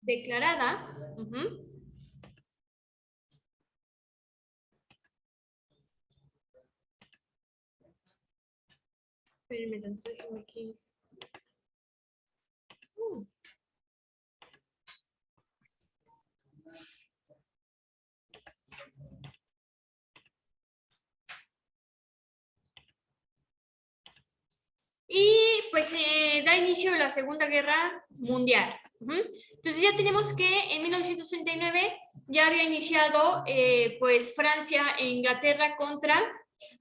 declarada. Espérenme tantito, déjenme aquí. Y pues da inicio a la Segunda Guerra Mundial. Entonces ya tenemos que en 1939 ya había iniciado pues Francia e Inglaterra contra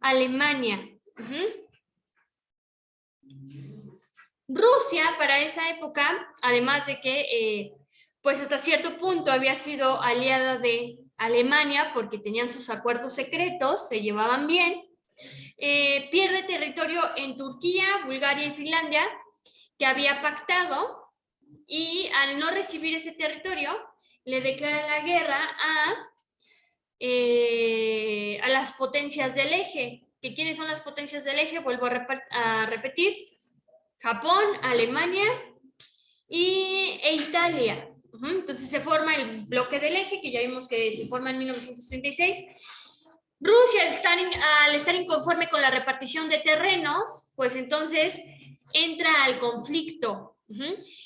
Alemania. Rusia para esa época, además de que pues hasta cierto punto había sido aliada de Alemania porque tenían sus acuerdos secretos, se llevaban bien, pierde territorio en Turquía, Bulgaria y Finlandia que había pactado, y al no recibir ese territorio le declara la guerra a las potencias del eje. ¿Que quiénes son las potencias del eje? Vuelvo a repetir: Japón, Alemania e Italia. Entonces se forma el bloque del eje, que ya vimos que se forma en 1936. Rusia, al estar inconforme con la repartición de terrenos, pues entonces entra al conflicto.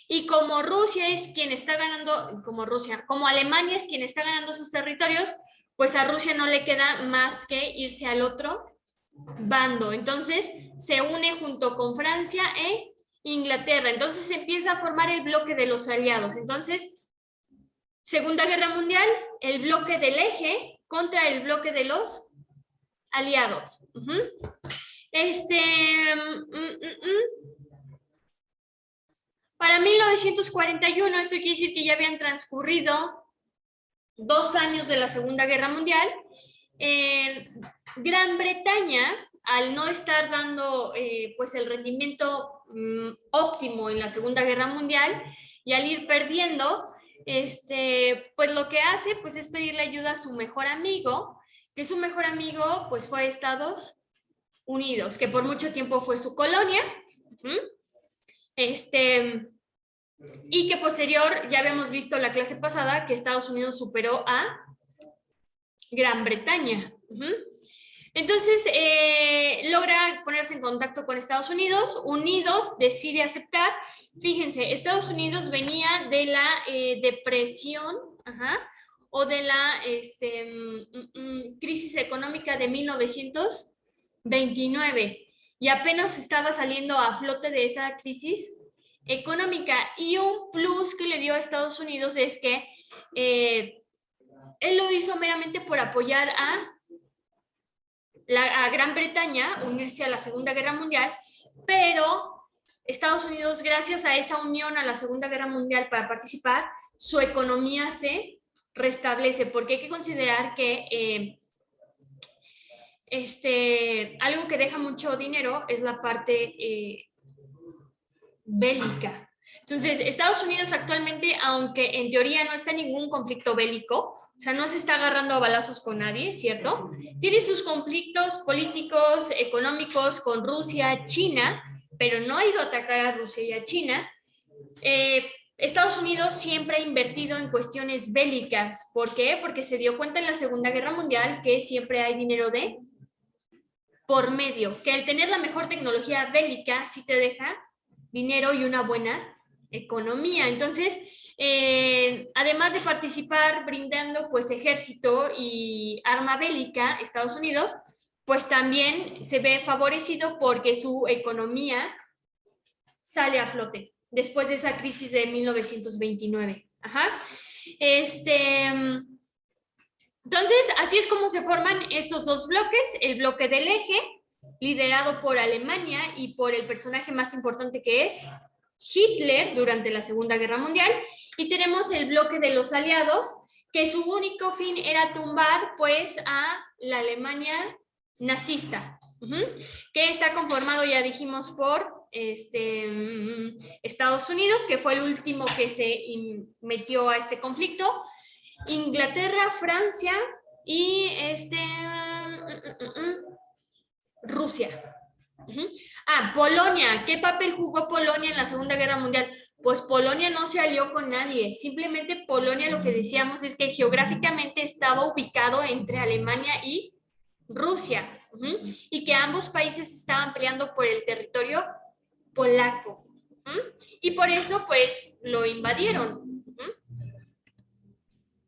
Y como Rusia es quien está ganando, como Alemania es quien está ganando sus territorios, pues a Rusia no le queda más que irse al otro bando. Entonces se une junto con Francia e Inglaterra. Entonces se empieza a formar el bloque de los aliados. Entonces, Segunda Guerra Mundial, el bloque del eje contra el bloque de los aliados. Para 1941, esto quiere decir que ya habían transcurrido 2 años de la Segunda Guerra Mundial. Gran Bretaña, al no estar dando pues el rendimiento óptimo en la Segunda Guerra Mundial y al ir perdiendo, pues lo que hace pues es pedirle ayuda a su mejor amigo, que su mejor amigo pues fue Estados Unidos, que por mucho tiempo fue su colonia, y que posterior, ya habíamos visto la clase pasada, que Estados Unidos superó a Gran Bretaña. Entonces, logra ponerse en contacto con Estados Unidos. Unidos decide aceptar. Fíjense, Estados Unidos venía de la depresión, o de la crisis económica de 1929, y apenas estaba saliendo a flote de esa crisis económica. Y un plus que le dio a Estados Unidos es que él lo hizo meramente por apoyar a Gran Bretaña, unirse a la Segunda Guerra Mundial, pero Estados Unidos, gracias a esa unión a la Segunda Guerra Mundial para participar, su economía se restablece, porque hay que considerar que algo que deja mucho dinero es la parte bélica. Entonces, Estados Unidos actualmente, aunque en teoría no está en ningún conflicto bélico, o sea, no se está agarrando a balazos con nadie, ¿cierto? Tiene sus conflictos políticos, económicos con Rusia, China, pero no ha ido a atacar a Rusia y a China. Estados Unidos siempre ha invertido en cuestiones bélicas. ¿Por qué? Porque se dio cuenta en la Segunda Guerra Mundial que siempre hay dinero de por medio, que al tener la mejor tecnología bélica sí te deja dinero y una buena economía. Entonces, además de participar brindando pues ejército y arma bélica, Estados Unidos pues también se ve favorecido porque su economía sale a flote después de esa crisis de 1929. Entonces, así es como se forman estos dos bloques: el bloque del eje, liderado por Alemania y por el personaje más importante que es Hitler durante la Segunda Guerra Mundial, y tenemos el bloque de los aliados, que su único fin era tumbar pues a la Alemania nazista, que está conformado, ya dijimos, por Estados Unidos, que fue el último que se metió a este conflicto, Inglaterra, Francia y Rusia. Polonia. ¿Qué papel jugó Polonia en la Segunda Guerra Mundial? pues Polonia no se alió con nadie. Simplemente Polonia, lo que decíamos es que geográficamente estaba ubicado entre Alemania y Rusia, y que ambos países estaban peleando por el territorio polaco. Y por eso, pues, lo invadieron.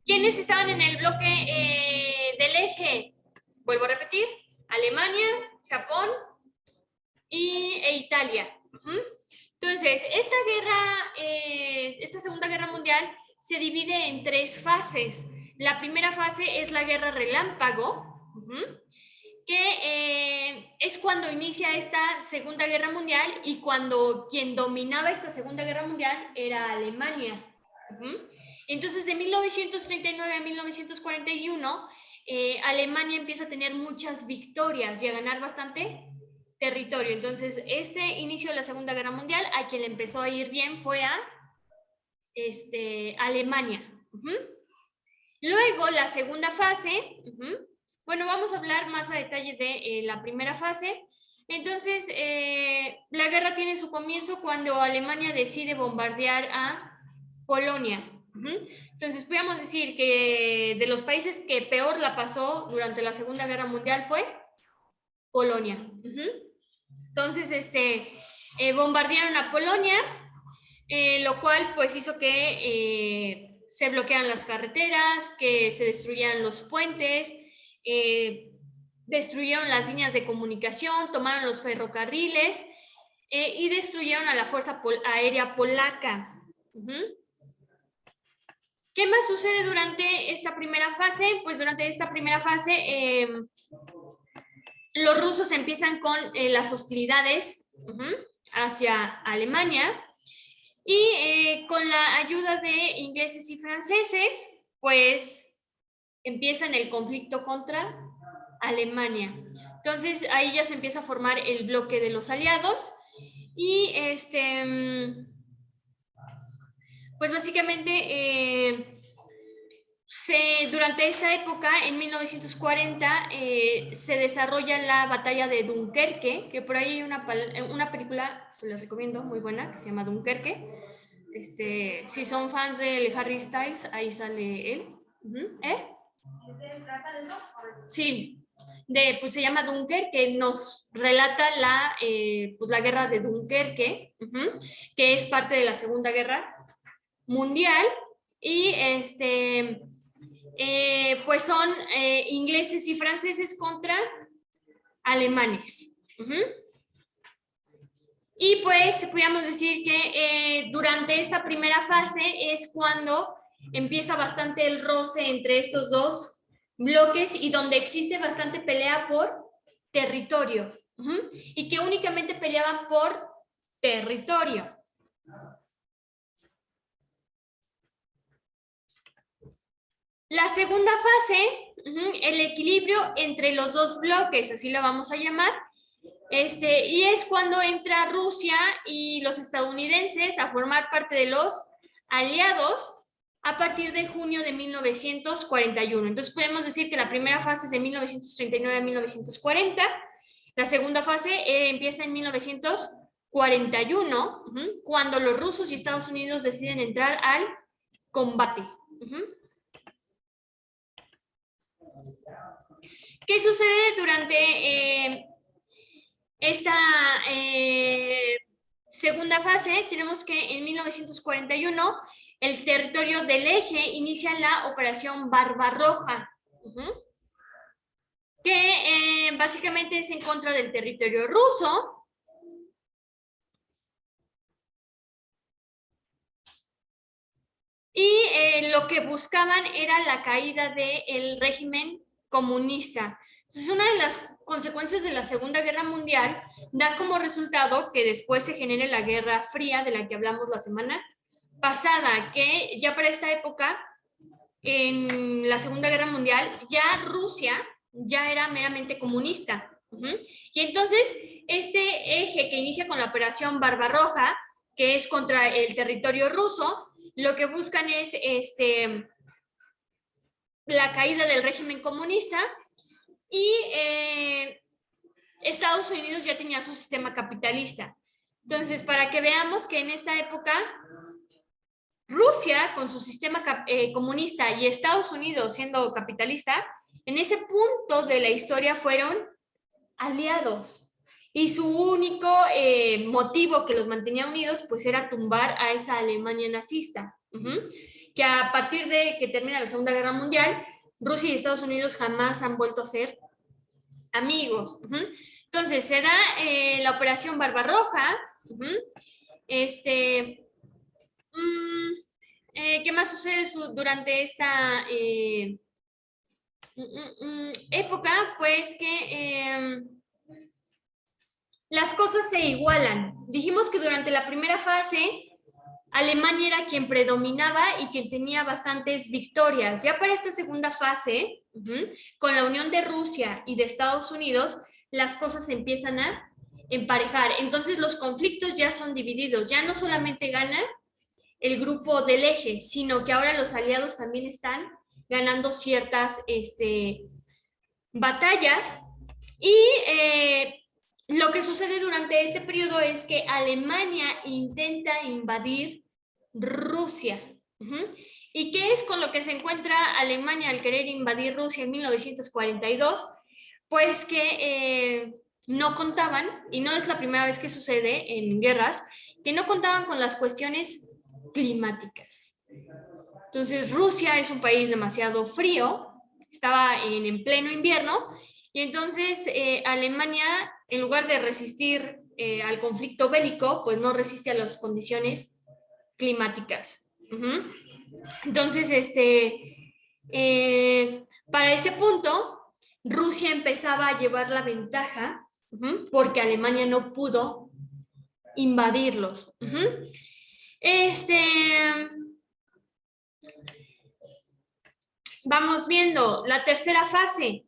¿Quiénes estaban en el bloque del eje? Vuelvo a repetir, Alemania, Japón e Italia. Entonces, esta Segunda Guerra Mundial se divide en 3 fases. La primera fase es la Guerra Relámpago, que es cuando inicia esta Segunda Guerra Mundial y cuando quien dominaba esta Segunda Guerra Mundial era Alemania. Entonces, de 1939 a 1941, Alemania empieza a tener muchas victorias y a ganar bastante territorio. Entonces, este inicio de la Segunda Guerra Mundial, a quien le empezó a ir bien fue a Alemania. Luego, la segunda fase, bueno, vamos a hablar más a detalle de la primera fase. Entonces, la guerra tiene su comienzo cuando Alemania decide bombardear a Polonia. Entonces, podríamos decir que de los países que peor la pasó durante la Segunda Guerra Mundial fue Polonia. Entonces, bombardearon a Polonia, lo cual pues hizo que se bloquearan las carreteras, que se destruyeran los puentes, destruyeron las líneas de comunicación, tomaron los ferrocarriles y destruyeron a la Fuerza Aérea Polaca. ¿Qué más sucede durante esta primera fase? Pues durante esta primera fase los rusos empiezan con las hostilidades hacia Alemania y con la ayuda de ingleses y franceses, pues empiezan el conflicto contra Alemania. Entonces ahí ya se empieza a formar el bloque de los aliados y pues básicamente durante esta época, en 1940, se desarrolla la batalla de Dunkerque, que por ahí hay una película, se les recomiendo, muy buena, que se llama Dunkerque. Si son fans de Harry Styles, ahí sale él. ¿Se trata de eso? Sí, pues se llama Dunkerque, que nos relata pues la guerra de Dunkerque, que es parte de la Segunda Guerra Mundial, y pues son ingleses y franceses contra alemanes. Y pues podríamos decir que durante esta primera fase es cuando empieza bastante el roce entre estos dos bloques y donde existe bastante pelea por territorio. Y que únicamente peleaban por territorio. La segunda fase, el equilibrio entre los dos bloques, así lo vamos a llamar, y es cuando entra Rusia y los estadounidenses a formar parte de los aliados a partir de junio de 1941. Entonces podemos decir que la primera fase es de 1939 a 1940, la segunda fase empieza en 1941, cuando los rusos y Estados Unidos deciden entrar al combate. ¿Qué sucede durante esta segunda fase? Tenemos que en 1941 el territorio del eje inicia la operación Barbarroja, que básicamente es en contra del territorio ruso. Y lo que buscaban era la caída del régimen comunista. Entonces, una de las consecuencias de la Segunda Guerra Mundial da como resultado que después se genere la Guerra Fría, de la que hablamos la semana pasada, que ya para esta época, en la Segunda Guerra Mundial, ya Rusia ya era meramente comunista. Y entonces, este eje que inicia con la operación Barbarroja, que es contra el territorio ruso, lo que buscan es la caída del régimen comunista y Estados Unidos ya tenía su sistema capitalista. Entonces, para que veamos que en esta época Rusia, con su sistema comunista, y Estados Unidos siendo capitalista, en ese punto de la historia fueron aliados. Y su único motivo que los mantenía unidos, pues era tumbar a esa Alemania nazista. Que a partir de que termina la Segunda Guerra Mundial, Rusia y Estados Unidos jamás han vuelto a ser amigos. Entonces, se da la Operación Barbarroja. ¿Qué más sucede durante esta época? Pues que las cosas se igualan. Dijimos que durante la primera fase Alemania era quien predominaba y quien tenía bastantes victorias. Ya para esta segunda fase, con la unión de Rusia y de Estados Unidos, las cosas se empiezan a emparejar. Entonces los conflictos ya son divididos. Ya no solamente gana el grupo del eje, sino que ahora los aliados también están ganando ciertas batallas. Y lo que sucede durante este periodo es que Alemania intenta invadir Rusia. ¿Y qué es con lo que se encuentra Alemania al querer invadir Rusia en 1942? Pues que no contaban, y no es la primera vez que sucede en guerras, que no contaban con las cuestiones climáticas. Entonces Rusia es un país demasiado frío, estaba en pleno invierno, y entonces Alemania, en lugar de resistir al conflicto bélico, pues no resiste a las condiciones climáticas. Entonces, para ese punto, Rusia empezaba a llevar la ventaja porque Alemania no pudo invadirlos. Vamos viendo la tercera fase.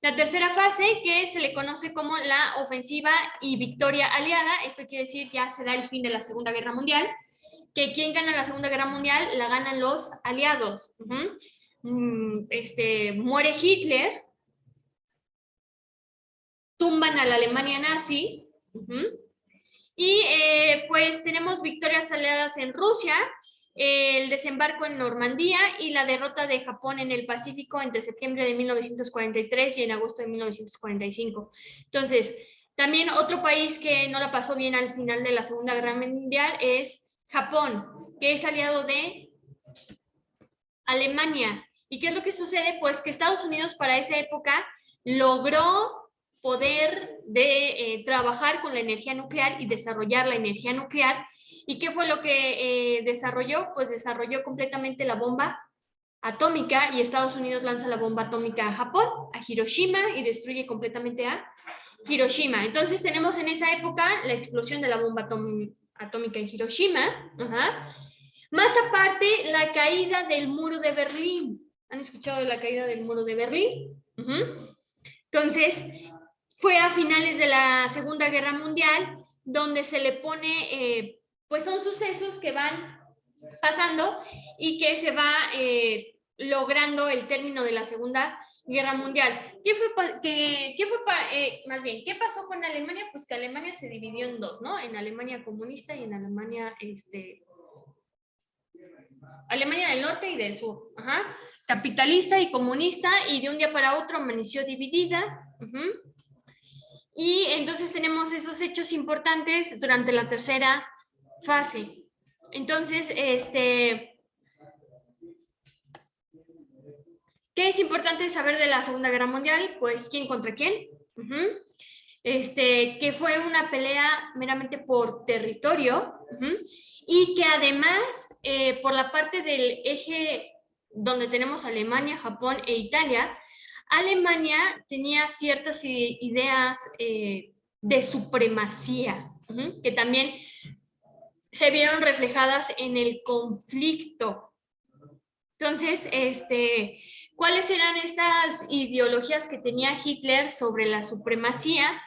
La tercera fase, que se le conoce como la ofensiva y victoria aliada. Esto quiere decir ya se da el fin de la Segunda Guerra Mundial. Que quien gana la Segunda Guerra Mundial la ganan los aliados. Muere Hitler, tumban a la Alemania nazi, y pues tenemos victorias aliadas en Rusia, el desembarco en Normandía y la derrota de Japón en el Pacífico entre septiembre de 1943 y en agosto de 1945. Entonces, también otro país que no la pasó bien al final de la Segunda Guerra Mundial es Japón, que es aliado de Alemania. ¿Y qué es lo que sucede? Pues que Estados Unidos para esa época logró poder trabajar con la energía nuclear y desarrollar la energía nuclear. ¿Y qué fue lo que desarrolló? Pues desarrolló completamente la bomba atómica, y Estados Unidos lanza la bomba atómica a Japón, a Hiroshima, y destruye completamente a Hiroshima. Entonces tenemos en esa época la explosión de la bomba atómica en Hiroshima. Más aparte, la caída del muro de Berlín. ¿Han escuchado de la caída del muro de Berlín? Entonces, fue a finales de la Segunda Guerra Mundial donde se le pone, pues son sucesos que van pasando y que se va logrando el término de la Segunda Guerra Mundial. Más bien, ¿qué pasó con Alemania? Pues que Alemania se dividió en dos, ¿no? En Alemania comunista y en Alemania, Alemania del Norte y del Sur. Capitalista y comunista, y de un día para otro amaneció dividida. Y entonces tenemos esos hechos importantes durante la tercera fase. Entonces, ¿qué es importante saber de la Segunda Guerra Mundial? Pues, ¿quién contra quién? Que fue una pelea meramente por territorio, y que además, por la parte del eje donde tenemos Alemania, Japón e Italia, Alemania tenía ciertas ideas de supremacía, que también se vieron reflejadas en el conflicto. Entonces, ¿cuáles eran estas ideologías que tenía Hitler sobre la supremacía?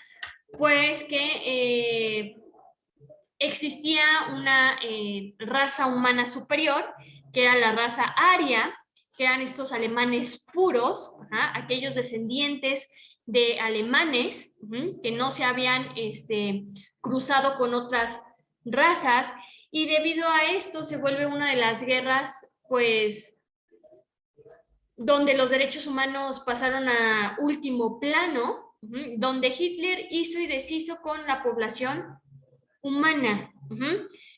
Pues que existía una raza humana superior, que era la raza aria, que eran estos alemanes puros, aquellos descendientes de alemanes que no se habían cruzado con otras razas, y debido a esto se vuelve una de las guerras, pues, donde los derechos humanos pasaron a último plano, donde Hitler hizo y deshizo con la población humana,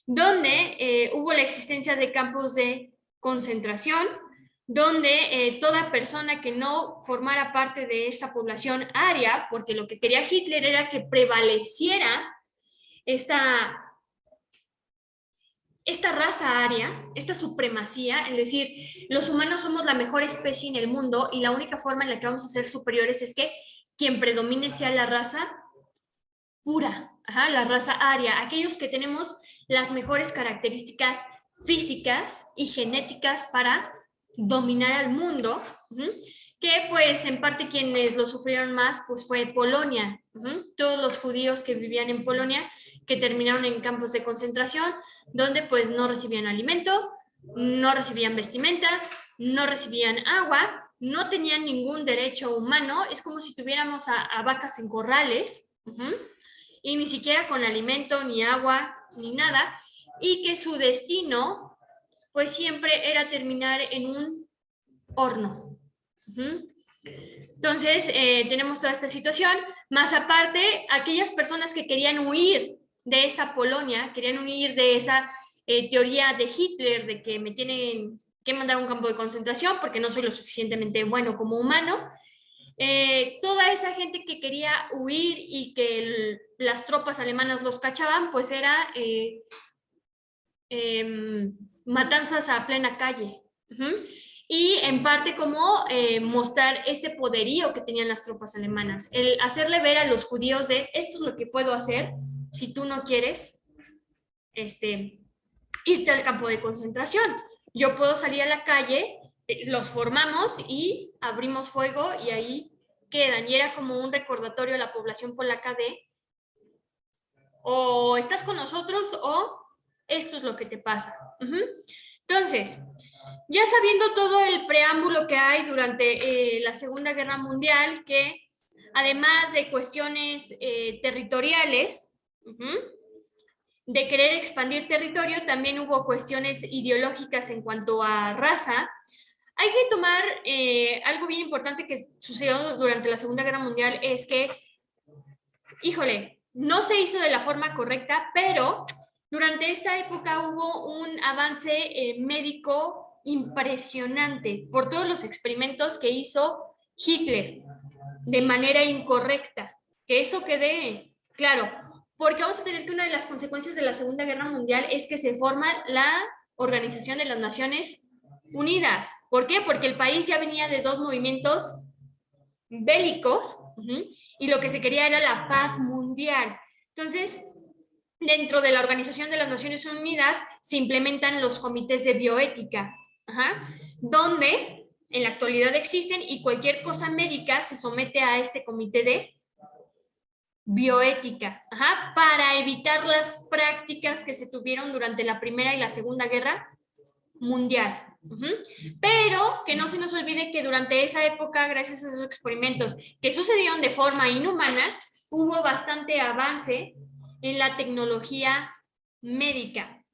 donde hubo la existencia de campos de concentración, donde toda persona que no formara parte de esta población aria, porque lo que quería Hitler era que prevaleciera esta raza aria, esta supremacía, es decir, los humanos somos la mejor especie en el mundo y la única forma en la que vamos a ser superiores es que quien predomine sea la raza pura, la raza aria, aquellos que tenemos las mejores características físicas y genéticas para dominar al mundo, que pues en parte quienes lo sufrieron más pues fue Polonia, todos los judíos que vivían en Polonia que terminaron en campos de concentración donde pues no recibían alimento, no recibían vestimenta, no recibían agua, no tenían ningún derecho humano, es como si tuviéramos a vacas en corrales, y ni siquiera con alimento, ni agua, ni nada, y que su destino pues siempre era terminar en un horno. Entonces, tenemos toda esta situación, más aparte, aquellas personas que querían huir de esa Polonia, querían huir de esa teoría de Hitler de que me tienen que mandar a un campo de concentración porque no soy lo suficientemente bueno como humano. Toda esa gente que quería huir y que las tropas alemanas los cachaban, pues era matanzas a plena calle. Y en parte como mostrar ese poderío que tenían las tropas alemanas, el hacerle ver a los judíos de esto es lo que puedo hacer si tú no quieres irte al campo de concentración. Yo puedo salir a la calle, los formamos y abrimos fuego y ahí quedan. Y era como un recordatorio a la población polaca de o estás con nosotros o esto es lo que te pasa. Entonces, ya sabiendo todo el preámbulo que hay durante la Segunda Guerra Mundial, que además de cuestiones territoriales, de querer expandir territorio, también hubo cuestiones ideológicas en cuanto a raza. Hay que tomar algo bien importante que sucedió durante la Segunda Guerra Mundial, es que, híjole, no se hizo de la forma correcta, pero durante esta época hubo un avance médico impresionante por todos los experimentos que hizo Hitler de manera incorrecta. Que eso quede claro, porque vamos a tener que una de las consecuencias de la Segunda Guerra Mundial es que se forma la Organización de las Naciones Unidas. ¿Por qué? Porque el país ya venía de dos movimientos bélicos y lo que se quería era la paz mundial. Entonces, dentro de la Organización de las Naciones Unidas se implementan los comités de bioética, donde en la actualidad existen y cualquier cosa médica se somete a este comité de bioética, para evitar las prácticas que se tuvieron durante la Primera y la Segunda Guerra Mundial. Pero que no se nos olvide que durante esa época, gracias a esos experimentos que sucedieron de forma inhumana, hubo bastante avance en la tecnología médica.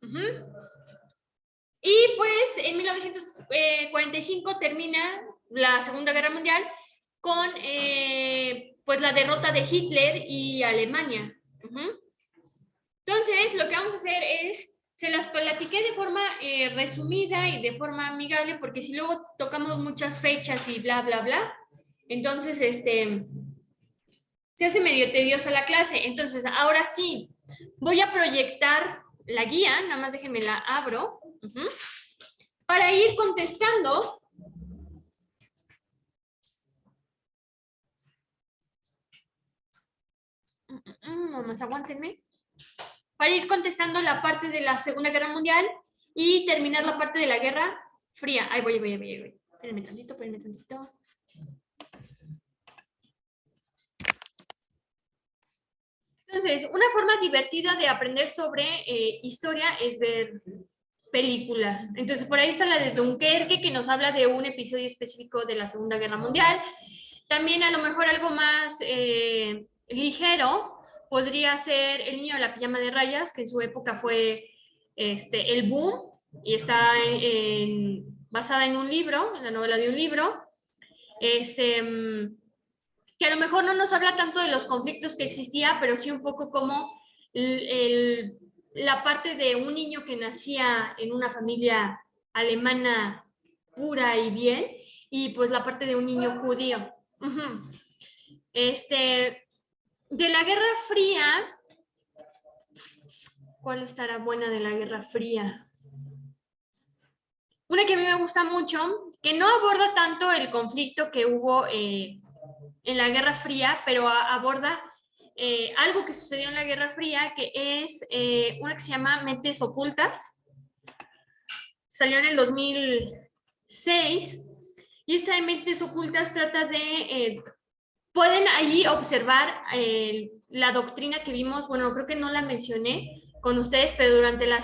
Y pues en 1945 termina la Segunda Guerra Mundial con pues la derrota de Hitler y Alemania. Entonces, lo que vamos a hacer es, se las platiqué de forma resumida y de forma amigable, porque si luego tocamos muchas fechas y bla, bla, bla, entonces se hace medio tediosa la clase. Entonces, ahora sí, voy a proyectar la guía, nada más déjenme la abro, para ir contestando. Mamás, aguántenme. Para ir contestando la parte de la Segunda Guerra Mundial y terminar la parte de la Guerra Fría. Ahí voy. Espérenme tantito. Entonces, una forma divertida de aprender sobre historia es ver películas. Entonces, por ahí está la de Dunkerque, que nos habla de un episodio específico de la Segunda Guerra Mundial. También a lo mejor algo más ligero podría ser El niño de la pijama de rayas, que en su época fue el boom, y está basada en un libro, en la novela de un libro, que a lo mejor no nos habla tanto de los conflictos que existía, pero sí un poco como la parte de un niño que nacía en una familia alemana pura y bien, y pues la parte de un niño judío. Uh-huh. De la Guerra Fría, ¿cuál estará buena de la Guerra Fría? Una que a mí me gusta mucho, que no aborda tanto el conflicto que hubo en la Guerra Fría, pero aborda algo que sucedió en la Guerra Fría, que es una que se llama Mentes Ocultas. Salió en el 2006, y esta de Mentes Ocultas trata de... pueden allí observar la doctrina que vimos, bueno, creo que no la mencioné con ustedes, pero durante la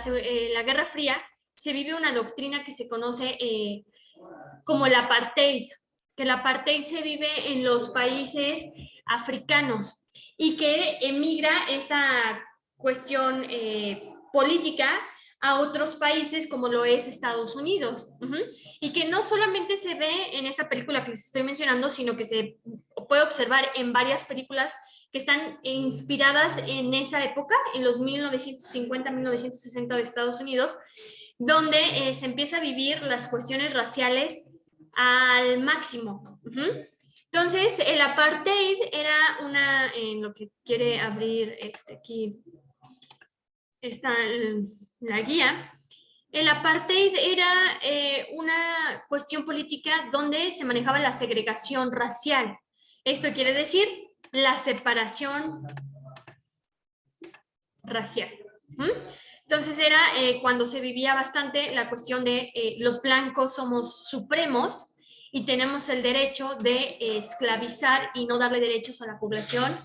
Guerra Fría se vive una doctrina que se conoce como el apartheid, que el apartheid se vive en los países africanos y que emigra esta cuestión política a otros países como lo es Estados Unidos. Y que no solamente se ve en esta película que les estoy mencionando, sino que se puede observar en varias películas que están inspiradas en esa época, en los 1950-1960 de Estados Unidos, donde se empieza a vivir las cuestiones raciales al máximo. Entonces, el apartheid era en lo que quiere abrir aquí está la guía. El apartheid era una cuestión política donde se manejaba la segregación racial. Esto quiere decir la separación racial. Entonces era cuando se vivía bastante la cuestión de los blancos somos supremos y tenemos el derecho de esclavizar y no darle derechos a la población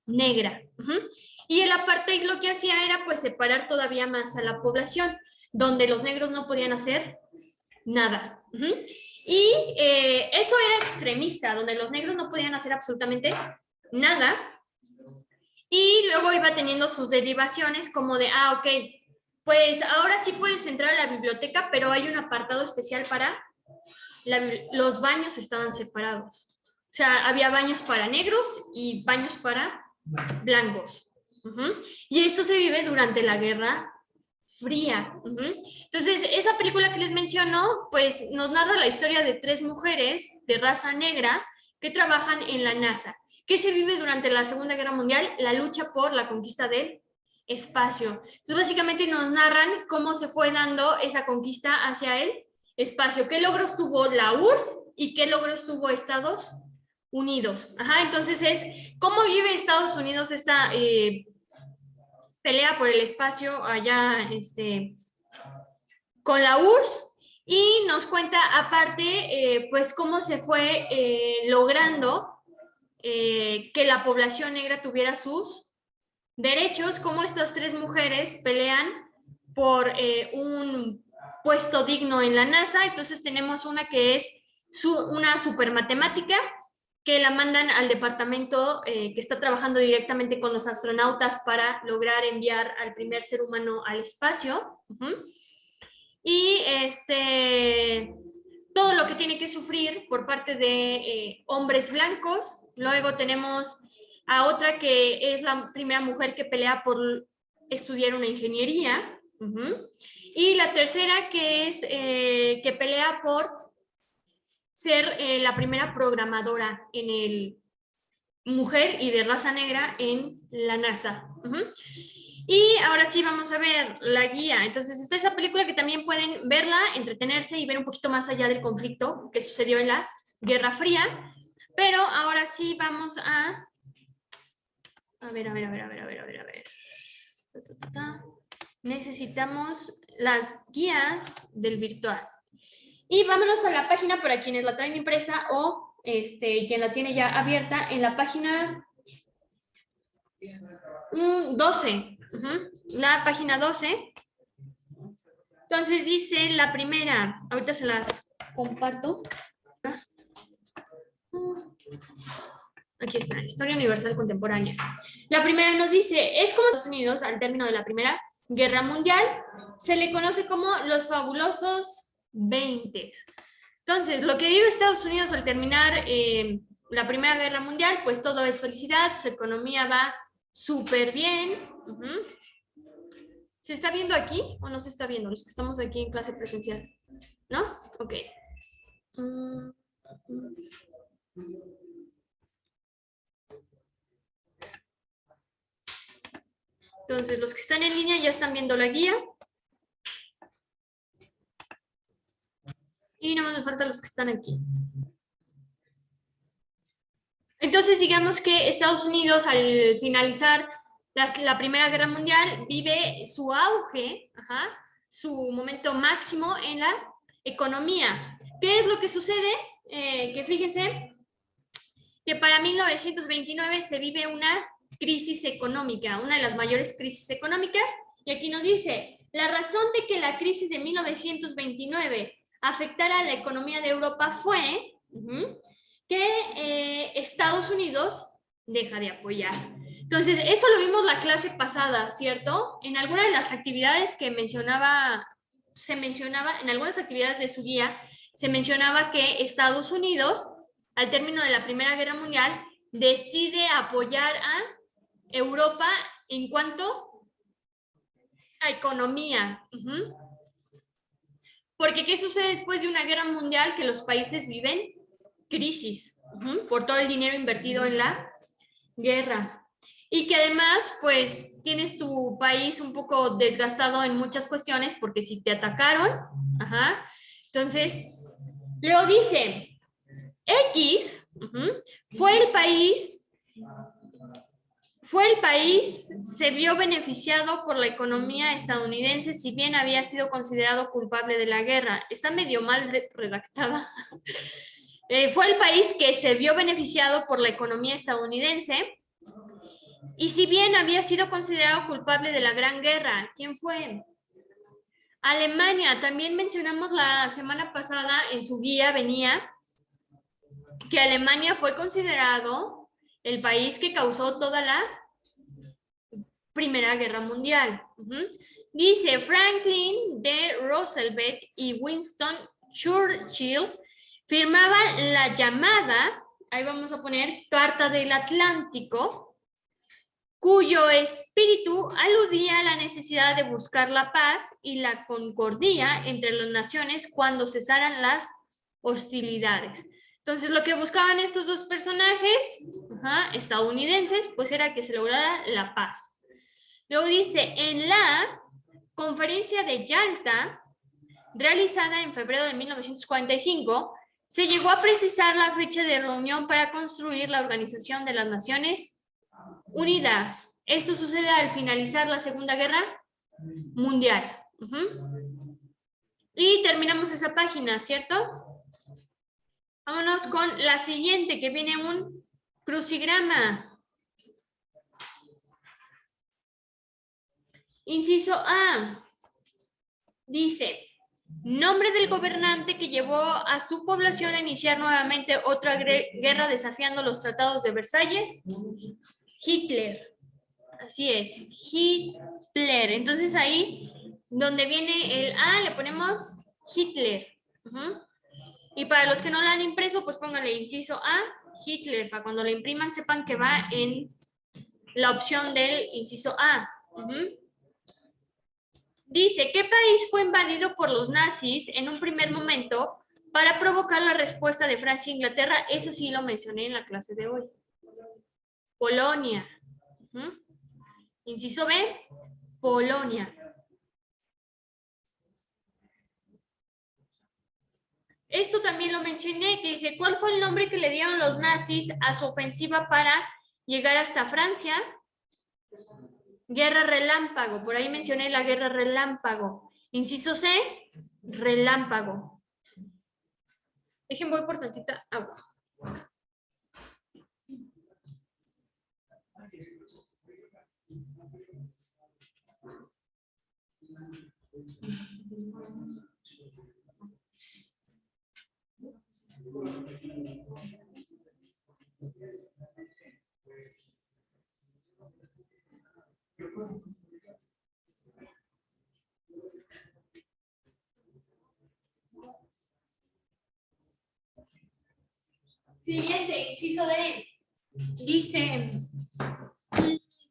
negra. Y el apartheid lo que hacía era pues separar todavía más a la población, donde los negros no podían hacer nada. Y eso era extremista, donde los negros no podían hacer absolutamente nada. Y luego iba teniendo sus derivaciones como de, ok, pues ahora sí puedes entrar a la biblioteca, pero hay un apartado especial para... los baños estaban separados. O sea, había baños para negros y baños para blancos. Y esto se vive durante la Guerra Fría. Entonces, esa película que les menciono, pues nos narra la historia de 3 mujeres de raza negra que trabajan en la NASA. ¿Qué se vive durante la Segunda Guerra Mundial? La lucha por la conquista del espacio. Entonces, básicamente nos narran cómo se fue dando esa conquista hacia el espacio. ¿Qué logros tuvo la URSS y qué logros tuvo Estados Unidos? Entonces es cómo vive Estados Unidos esta pelea por el espacio allá con la URSS, y nos cuenta aparte pues cómo se fue logrando que la población negra tuviera sus derechos, cómo estas 3 mujeres pelean por un puesto digno en la NASA. Entonces tenemos una que es una super matemática, que la mandan al departamento que está trabajando directamente con los astronautas para lograr enviar al primer ser humano al espacio. Y todo lo que tiene que sufrir por parte de hombres blancos. Luego tenemos a otra que es la primera mujer que pelea por estudiar una ingeniería. Y la tercera que es que pelea por ser la primera programadora mujer y de raza negra en la NASA. Y ahora sí vamos a ver la guía. Entonces está esa película que también pueden verla, entretenerse y ver un poquito más allá del conflicto que sucedió en la Guerra Fría. Pero ahora sí vamos a ver. Necesitamos las guías del virtual. Y vámonos a la página para quienes la traen impresa o quien la tiene ya abierta en la página 12. La página 12. Entonces dice la primera, ahorita se las comparto. Aquí está, Historia Universal Contemporánea. La primera nos dice, es como Estados Unidos al término de la Primera Guerra Mundial. Se le conoce como los fabulosos 20. Entonces, lo que vive Estados Unidos al terminar la Primera Guerra Mundial, pues todo es felicidad, su economía va súper bien. ¿Se está viendo aquí o no se está viendo? Los que estamos aquí en clase presencial. ¿No? Ok. Entonces, los que están en línea ya están viendo la guía. Y no me faltan los que están aquí. Entonces, digamos que Estados Unidos, al finalizar la Primera Guerra Mundial, vive su auge, su momento máximo en la economía. ¿Qué es lo que sucede? Que fíjense que para 1929 se vive una crisis económica, una de las mayores crisis económicas, y aquí nos dice, la razón de que la crisis de 1929 afectara a la economía de Europa fue que Estados Unidos deja de apoyar. Entonces, eso lo vimos la clase pasada, ¿cierto? En algunas de las actividades que se mencionaba, en algunas actividades de su guía, se mencionaba que Estados Unidos, al término de la Primera Guerra Mundial, decide apoyar a Europa en cuanto a economía. Porque ¿qué sucede después de una guerra mundial? Que los países viven crisis por todo el dinero invertido en la guerra. Y que además, pues, tienes tu país un poco desgastado en muchas cuestiones, porque si te atacaron, entonces, luego dice, X fue el país, se vio beneficiado por la economía estadounidense, si bien había sido considerado culpable de la guerra. Está medio mal redactada. Fue el país que se vio beneficiado por la economía estadounidense, y si bien había sido considerado culpable de la Gran Guerra. ¿Quién fue? Alemania. También mencionamos la semana pasada, en su guía venía que Alemania fue considerado el país que causó toda la Primera Guerra Mundial. Dice, Franklin D. Roosevelt y Winston Churchill firmaban la llamada, ahí vamos a poner, Carta del Atlántico, cuyo espíritu aludía a la necesidad de buscar la paz y la concordia entre las naciones cuando cesaran las hostilidades. Entonces, lo que buscaban estos dos personajes estadounidenses, pues era que se lograra la paz. Luego dice, en la conferencia de Yalta, realizada en febrero de 1945, se llegó a precisar la fecha de reunión para construir la Organización de las Naciones Unidas. Esto sucede al finalizar la Segunda Guerra Mundial. Y terminamos esa página, ¿cierto? Vámonos con la siguiente, que viene un crucigrama. Inciso A. Dice, nombre del gobernante que llevó a su población a iniciar nuevamente otra guerra desafiando los tratados de Versalles. Hitler. Así es, Hitler. Entonces ahí, donde viene el A, le ponemos Hitler. Y para los que no lo han impreso, pues pónganle inciso A, Hitler. Para cuando lo impriman, sepan que va en la opción del inciso A. Dice, ¿qué país fue invadido por los nazis en un primer momento para provocar la respuesta de Francia e Inglaterra? Eso sí lo mencioné en la clase de hoy. Polonia. Inciso B, Polonia. Esto también lo mencioné, que dice, ¿cuál fue el nombre que le dieron los nazis a su ofensiva para llegar hasta Francia? Guerra Relámpago. Por ahí mencioné la Guerra Relámpago. Inciso C, Relámpago. Dejen, voy por tantita agua. Siguiente, inciso D. Dice,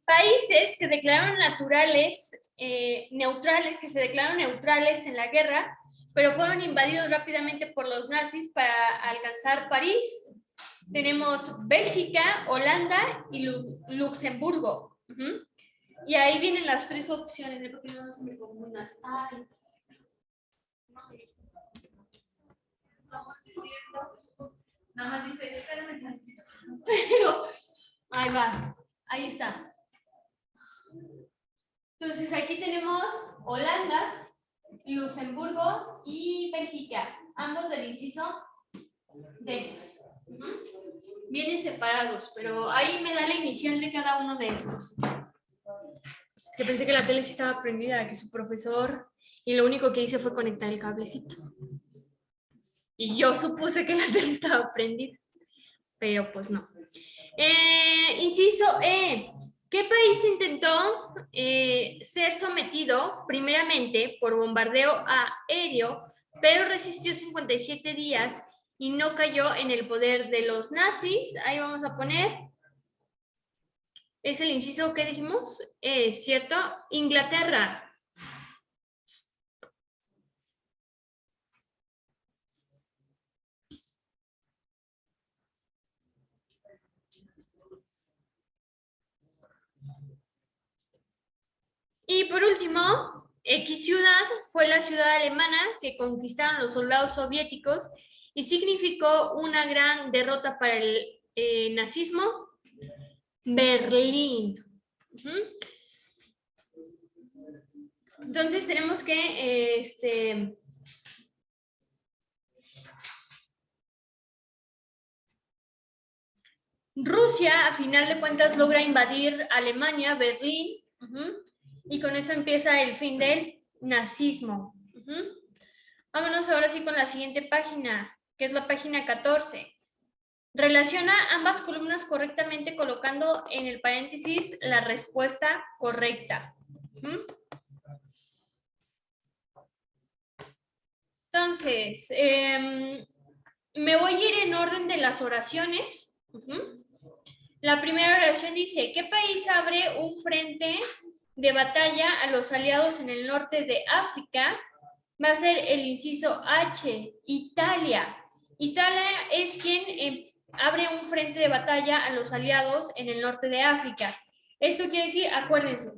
países que declararon neutrales, que se declararon neutrales en la guerra, pero fueron invadidos rápidamente por los nazis para alcanzar París. Tenemos Bélgica, Holanda y Luxemburgo. Y ahí vienen las tres opciones, porque no se me confundan. Ay. Nada más dice, espérame tantito. Pero, ahí va, ahí está. Entonces aquí tenemos Holanda, Luxemburgo y Bélgica, ambos del inciso D. Vienen separados, pero ahí me da la inicial de cada uno de estos. Es que pensé que la tele sí estaba prendida, que su profesor, y lo único que hice fue conectar el cablecito. Y yo supuse que la tele estaba prendida, pero pues no. Inciso E. ¿Qué país intentó ser sometido primeramente por bombardeo aéreo, pero resistió 57 días y no cayó en el poder de los nazis? Ahí vamos a poner, es el inciso que dijimos, ¿cierto? Inglaterra. Y por último, X ciudad fue la ciudad alemana que conquistaron los soldados soviéticos y significó una gran derrota para el nazismo. Berlín. Entonces tenemos que Rusia, a final de cuentas, logra invadir Alemania, Berlín, y con eso empieza el fin del nazismo. Vámonos ahora sí con la siguiente página, que es la página 14. Relaciona ambas columnas correctamente colocando en el paréntesis la respuesta correcta. Entonces, me voy a ir en orden de las oraciones. La primera oración dice, ¿qué país abre un frente de batalla a los aliados en el norte de África? Va a ser el inciso H, Italia. Italia es quien abre un frente de batalla a los aliados en el norte de África. Esto quiere decir, acuérdense,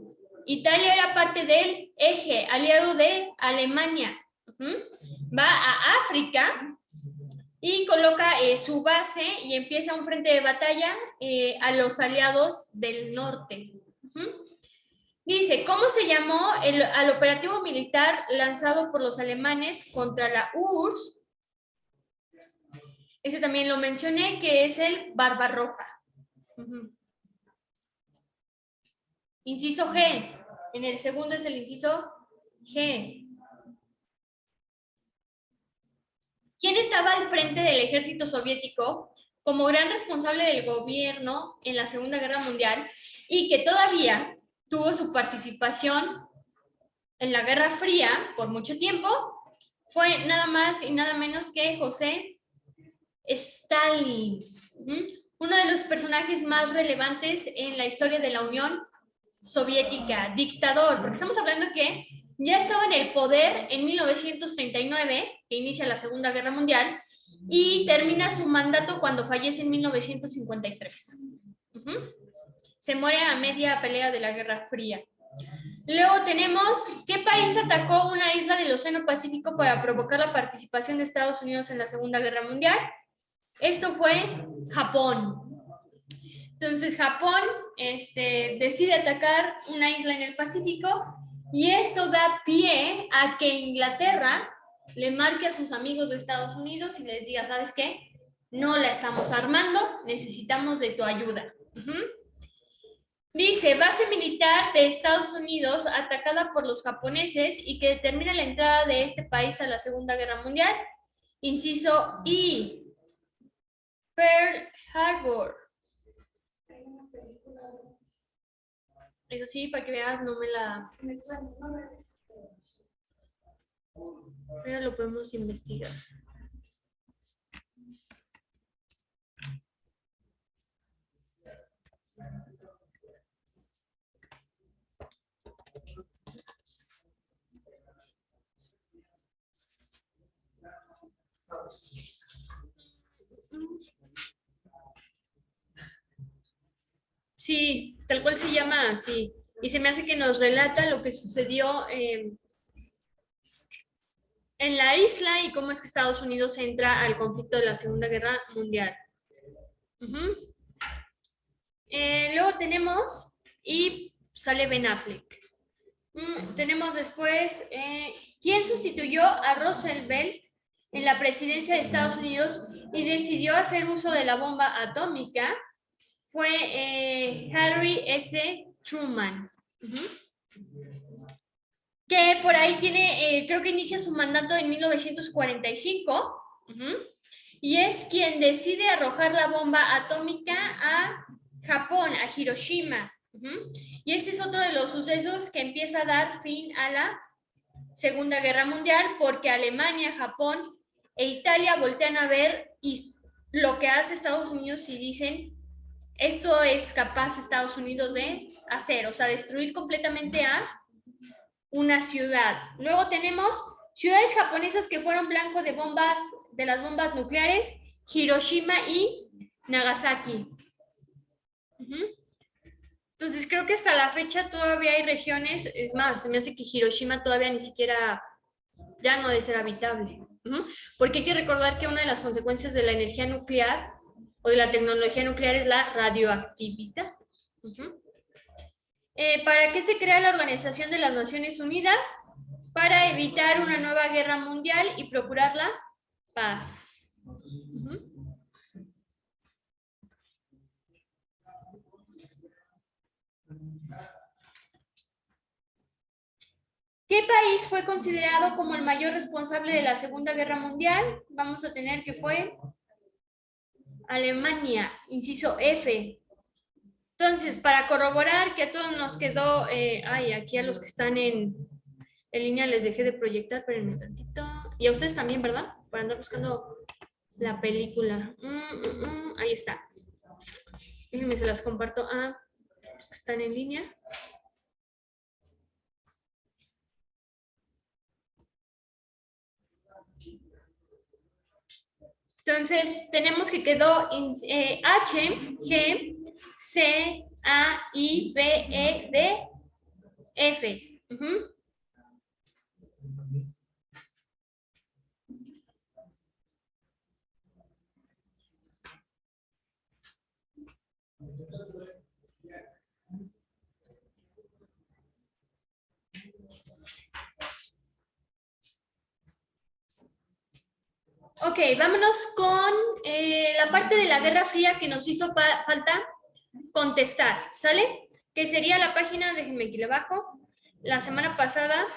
Italia era parte del eje aliado de Alemania. Va a África y coloca su base y empieza un frente de batalla a los aliados del norte. Dice, ¿cómo se llamó al operativo militar lanzado por los alemanes contra la URSS? Ese también lo mencioné, que es el Barbarroja. Inciso G. En el segundo es el inciso G. ¿Quién estaba al frente del ejército soviético como gran responsable del gobierno en la Segunda Guerra Mundial y que todavía tuvo su participación en la Guerra Fría por mucho tiempo? Fue nada más y nada menos que José Stalin, uno de los personajes más relevantes en la historia de la Unión Soviética, dictador, porque estamos hablando que ya estaba en el poder en 1939, que inicia la Segunda Guerra Mundial, y termina su mandato cuando fallece en 1953. Se muere a media pelea de la Guerra Fría. Luego tenemos, ¿qué país atacó una isla del Océano Pacífico para provocar la participación de Estados Unidos en la Segunda Guerra Mundial? Esto fue Japón. Entonces Japón decide atacar una isla en el Pacífico y esto da pie a que Inglaterra le marque a sus amigos de Estados Unidos y les diga, ¿sabes qué? No la estamos armando, necesitamos de tu ayuda. Dice, base militar de Estados Unidos atacada por los japoneses y que determina la entrada de este país a la Segunda Guerra Mundial. Inciso I. Pearl Harbor. Eso sí, para que veas, no me la... Pero lo podemos investigar. Sí, tal cual se llama así. Y se me hace que nos relata lo que sucedió en la isla y cómo es que Estados Unidos entra al conflicto de la Segunda Guerra Mundial. Ujú. Luego tenemos, y sale Ben Affleck. Tenemos después, ¿quién sustituyó a Roosevelt en la presidencia de Estados Unidos y decidió hacer uso de la bomba atómica? Fue Harry S. Truman. Que por ahí tiene, creo que inicia su mandato en 1945. Y es quien decide arrojar la bomba atómica a Japón, a Hiroshima. Y este es otro de los sucesos que empieza a dar fin a la Segunda Guerra Mundial, porque Alemania, Japón e Italia voltean a ver y lo que hace Estados Unidos y dicen, esto es capaz Estados Unidos de hacer, o sea, destruir completamente a una ciudad. Luego tenemos ciudades japonesas que fueron blanco de bombas, de las bombas nucleares, Hiroshima y Nagasaki. Entonces creo que hasta la fecha todavía hay regiones, es más, se me hace que Hiroshima todavía ni siquiera ya no debe ser habitable. Porque hay que recordar que una de las consecuencias de la energía nuclear o de la tecnología nuclear es la radioactividad. ¿Para qué se crea la Organización de las Naciones Unidas? Para evitar una nueva guerra mundial y procurar la paz. ¿Qué país fue considerado como el mayor responsable de la Segunda Guerra Mundial? Vamos a tener que fue Alemania, inciso F. Entonces, para corroborar que a todos nos quedó, aquí a los que están en línea les dejé de proyectar, espérenme tantito. Y a ustedes también, ¿verdad? Para andar buscando la película. Ahí está. Déjenme, se las comparto a los que están en línea. Entonces, tenemos que quedó H, G, C, A, I, B, E, D, F. Ok, vámonos con la parte de la Guerra Fría que nos hizo falta contestar, ¿sale? Que sería la página, déjenme aquí abajo, la semana pasada.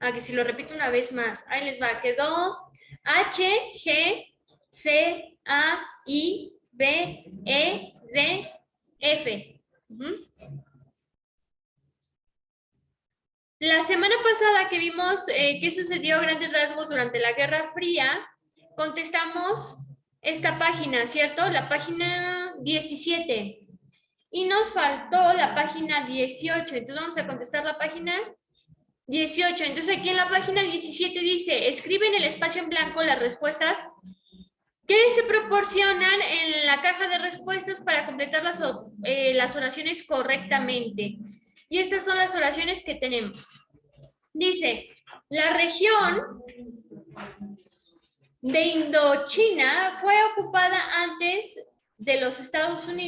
Que si lo repito una vez más, ahí les va, quedó H, G, C, A, I, B, E, D, F. La semana pasada que vimos qué sucedió a grandes rasgos durante la Guerra Fría, contestamos esta página, ¿cierto? La página 17. Y nos faltó la página 18. Entonces vamos a contestar la página 18. Entonces aquí en la página 17 dice, escribe en el espacio en blanco las respuestas que se proporcionan en la caja de respuestas para completar las oraciones correctamente. Y estas son las oraciones que tenemos. Dice, la región de Indochina fue ocupada antes de los Estados Unidos